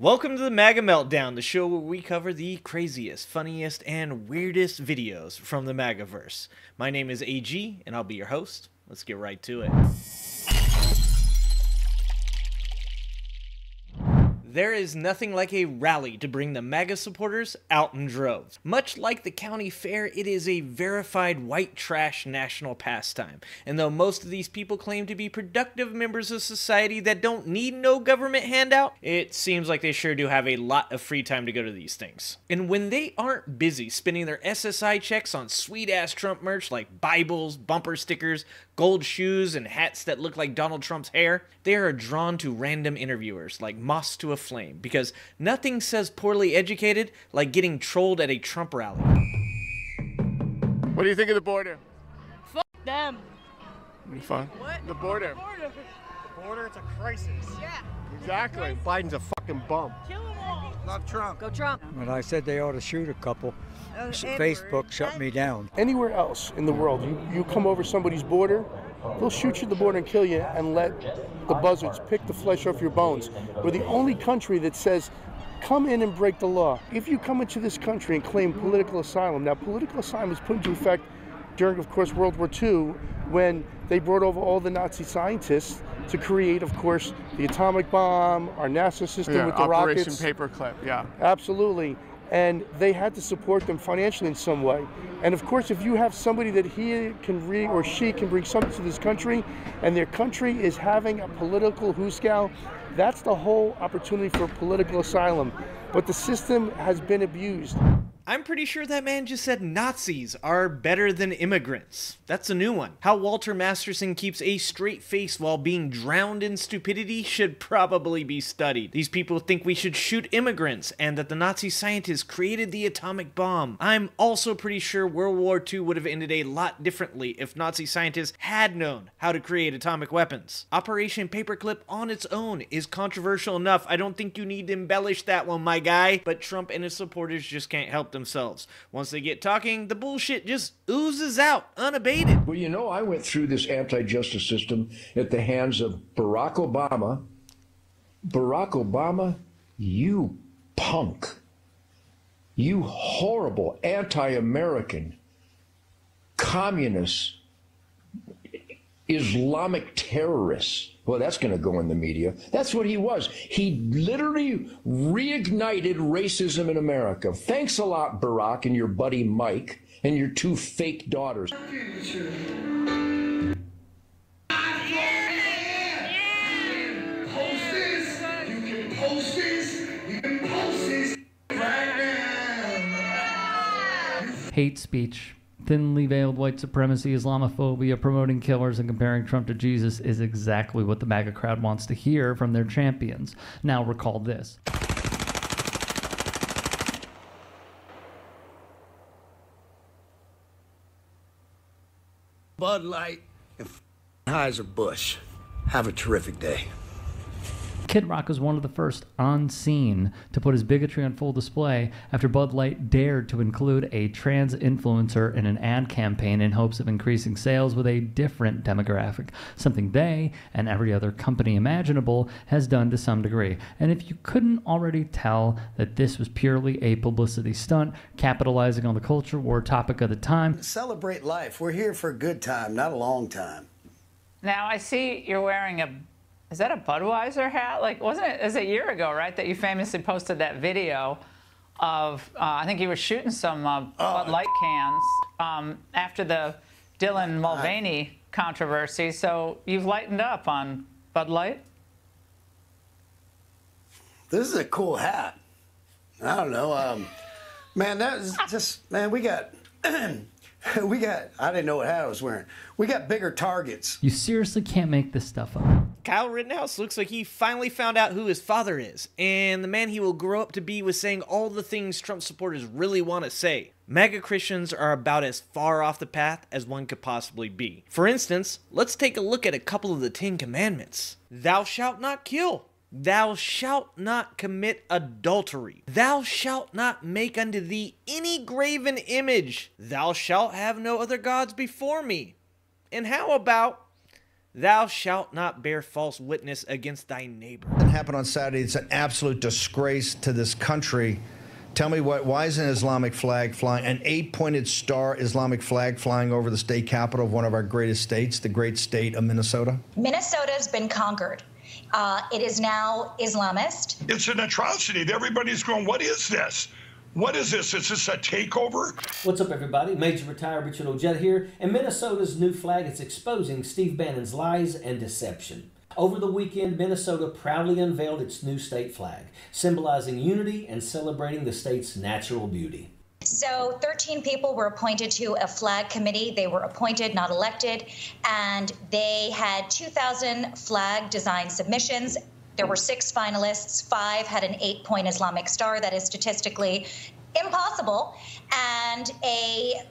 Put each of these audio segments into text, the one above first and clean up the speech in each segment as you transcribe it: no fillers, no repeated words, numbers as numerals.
Welcome to the MAGA Meltdown, the show where we cover the craziest, funniest, and weirdest videos from the MAGAverse. My name is AG, and I'll be your host. Let's get right to it. There is nothing like a rally to bring the MAGA supporters out in droves. Much like the county fair, it is a verified white trash national pastime. And though most of these people claim to be productive members of society that don't need no government handout, it seems like they sure do have a lot of free time to go to these things. And when they aren't busy spending their SSI checks on sweet-ass Trump merch like Bibles, bumper stickers, gold shoes, and hats that look like Donald Trump's hair, they are drawn to random interviewers like moths to a flame, because nothing says poorly educated like getting trolled at a Trump rally. What do you think of the border? Fuck them. Fun. What? The border. The border, it's a crisis. Yeah. Exactly. Biden's a fucking bum. Kill them all. Love Trump. Go Trump. When I said they ought to shoot a couple, Facebook shut me down. Anywhere else in the world, you come over somebody's border, they'll shoot you at the border and kill you and let the buzzards pick the flesh off your bones. We're the only country that says, come in and break the law. If you come into this country and claim political asylum, now political asylum was put into effect during, of course, World War II, when they brought over all the Nazi scientists to create, of course, the atomic bomb, our NASA system with the Operation rockets. Paperclip, yeah. Absolutely. And they had to support them financially in some way. And of course, if you have somebody that he can or she can bring something to this country, and their country is having a political hooscow, that's the whole opportunity for political asylum. But the system has been abused. I'm pretty sure that man just said Nazis are better than immigrants. That's a new one. How Walter Masterson keeps a straight face while being drowned in stupidity should probably be studied. These people think we should shoot immigrants and that the Nazi scientists created the atomic bomb. I'm also pretty sure World War II would have ended a lot differently if Nazi scientists had known how to create atomic weapons. Operation Paperclip on its own is controversial enough. I don't think you need to embellish that one, my guy. But Trump and his supporters just can't help themselves. Once they get talking, the bullshit just oozes out unabated. Well, you know, I went through this anti-justice system at the hands of Barack Obama. Barack Obama, you punk. You horrible anti-American, communist, Islamic terrorist. Well, that's going to go in the media. That's what he was. He literally reignited racism in America. Thanks a lot, Barack, and your buddy Mike, and your two fake daughters. Hate speech, thinly veiled white supremacy, Islamophobia, promoting killers, and comparing Trump to Jesus is exactly what the MAGA crowd wants to hear from their champions. Now recall this. Bud Light and Anheuser-Busch. Have a terrific day. Kid Rock was one of the first on scene to put his bigotry on full display after Bud Light dared to include a trans influencer in an ad campaign in hopes of increasing sales with a different demographic, something they, and every other company imaginable, has done to some degree. And if you couldn't already tell that this was purely a publicity stunt, capitalizing on the culture war topic of the time. Celebrate life. We're here for a good time, not a long time. Now, I see you're wearing is that a Budweiser hat? Like, wasn't it, a year ago, right, that you famously posted that video of, I think you were shooting some Bud Light cans after the Dylan Mulvaney controversy. So you've lightened up on Bud Light? This is a cool hat. I don't know. Man, that was just, man, we got, I didn't know what hat I was wearing. We got bigger targets. You seriously can't make this stuff up. Kyle Rittenhouse looks like he finally found out who his father is, and the man he will grow up to be was saying all the things Trump supporters really want to say. MAGA Christians are about as far off the path as one could possibly be. For instance, let's take a look at a couple of the 10 Commandments. Thou shalt not kill. Thou shalt not commit adultery. Thou shalt not make unto thee any graven image. Thou shalt have no other gods before me. And how about thou shalt not bear false witness against thy neighbor. That happened on Saturday. It's an absolute disgrace to this country. Tell me why is an Islamic flag flying, an 8-pointed star Islamic flag flying over the state capital of one of our greatest states, the great state of Minnesota? Minnesota has been conquered. It is now Islamist. It's an atrocity. Everybody's going, what is this? What is this? Is this a takeover? What's up, everybody? Major retired Richard Ojeda here, and Minnesota's new flag is exposing Steve Bannon's lies and deception. Over the weekend, Minnesota proudly unveiled its new state flag, symbolizing unity and celebrating the state's natural beauty. So 13 people were appointed to a flag committee. They were appointed, not elected, and they had 2,000 flag design submissions. There were 6 finalists. 5 had an 8-point Islamic star. That is statistically impossible. And they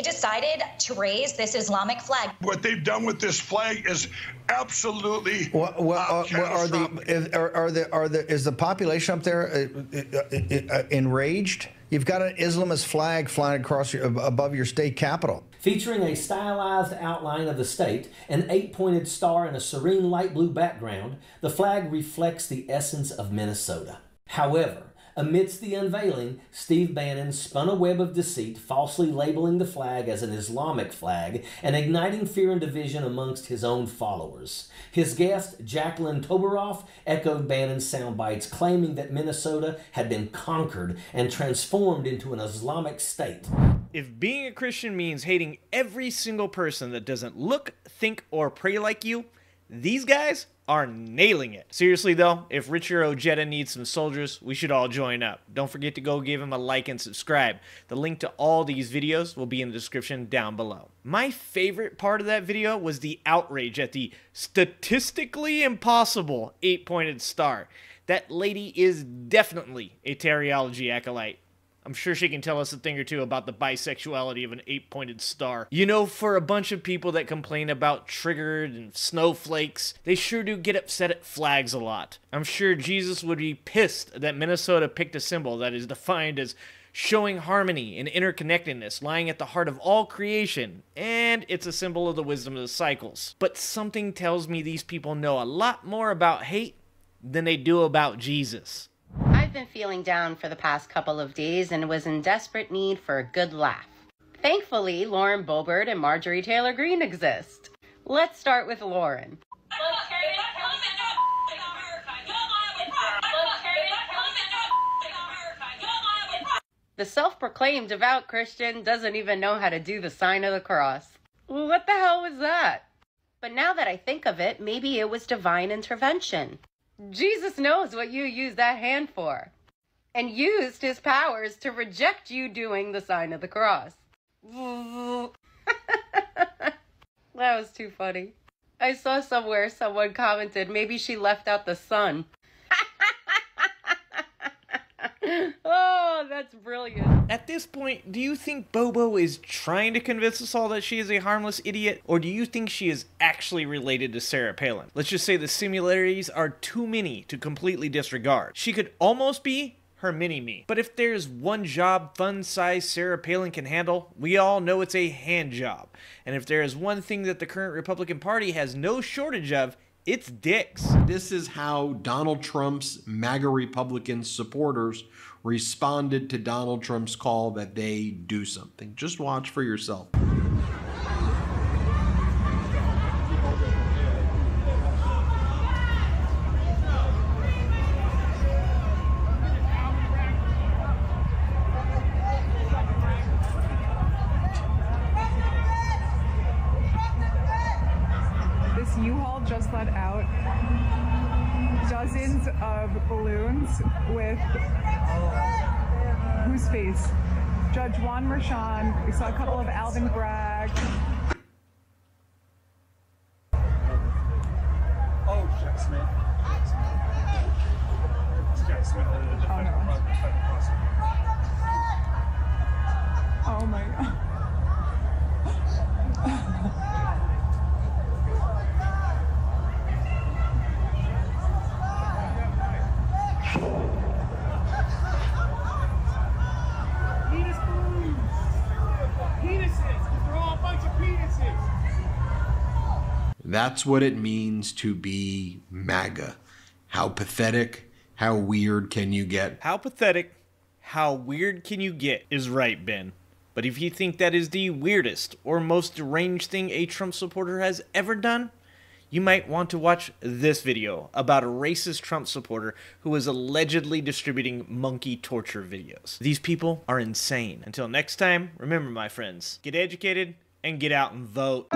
decided to raise this Islamic flag. What they've done with this flag is absolutely is the population up there enraged? You've got an Islamist flag flying across above your state capitol. Featuring a stylized outline of the state, an 8-pointed star and a serene light blue background, the flag reflects the essence of Minnesota. However, amidst the unveiling, Steve Bannon spun a web of deceit, falsely labeling the flag as an Islamic flag and igniting fear and division amongst his own followers. His guest, Jacqueline Toberoff, echoed Bannon's sound bites, claiming that Minnesota had been conquered and transformed into an Islamic state. If being a Christian means hating every single person that doesn't look, think, or pray like you, these guys are nailing it. Seriously though, if Richard Ojeda needs some soldiers, we should all join up. Don't forget to go give him a like and subscribe. The link to all these videos will be in the description down below. My favorite part of that video was the outrage at the statistically impossible 8-pointed star. That lady is definitely a Terryology acolyte. I'm sure she can tell us a thing or two about the bisexuality of an 8-pointed star. You know, for a bunch of people that complain about triggered and snowflakes, they sure do get upset at flags a lot. I'm sure Jesus would be pissed that Minnesota picked a symbol that is defined as showing harmony and interconnectedness lying at the heart of all creation, and it's a symbol of the wisdom of the cycles. But something tells me these people know a lot more about hate than they do about Jesus. I've been feeling down for the past couple of days and was in desperate need for a good laugh. Thankfully, Lauren Boebert and Marjorie Taylor Greene exist. Let's start with Lauren. The self-proclaimed devout Christian doesn't even know how to do the sign of the cross. What the hell was that? But now that I think of it, maybe it was divine intervention. Jesus knows what you used that hand for, and used his powers to reject you doing the sign of the cross. That was too funny. I saw somewhere someone commented maybe she left out the sun. Oh, that's brilliant. At this point, do you think Bobo is trying to convince us all that she is a harmless idiot, or do you think she is actually related to Sarah Palin? Let's just say the similarities are too many to completely disregard. She could almost be her mini-me. But if there's one job fun-sized Sarah Palin can handle, we all know it's a hand job. And if there is one thing that the current Republican Party has no shortage of, it's dicks. This is how Donald Trump's MAGA Republican supporters responded to Donald Trump's call that they do something. Just watch for yourself. This U-Haul just let out dozens of balloons with whose face? Judge Juan Merchan. We saw a couple of Alvin Bragg. Oh, Jack Smith. Jack Smith. Oh, no. Oh, my God. That's what it means to be MAGA. How pathetic, how weird can you get? How pathetic, how weird can you get is right, Ben. But if you think that is the weirdest or most deranged thing a Trump supporter has ever done, you might want to watch this video about a racist Trump supporter who is allegedly distributing monkey torture videos. These people are insane. Until next time, remember, my friends, get educated and get out and vote.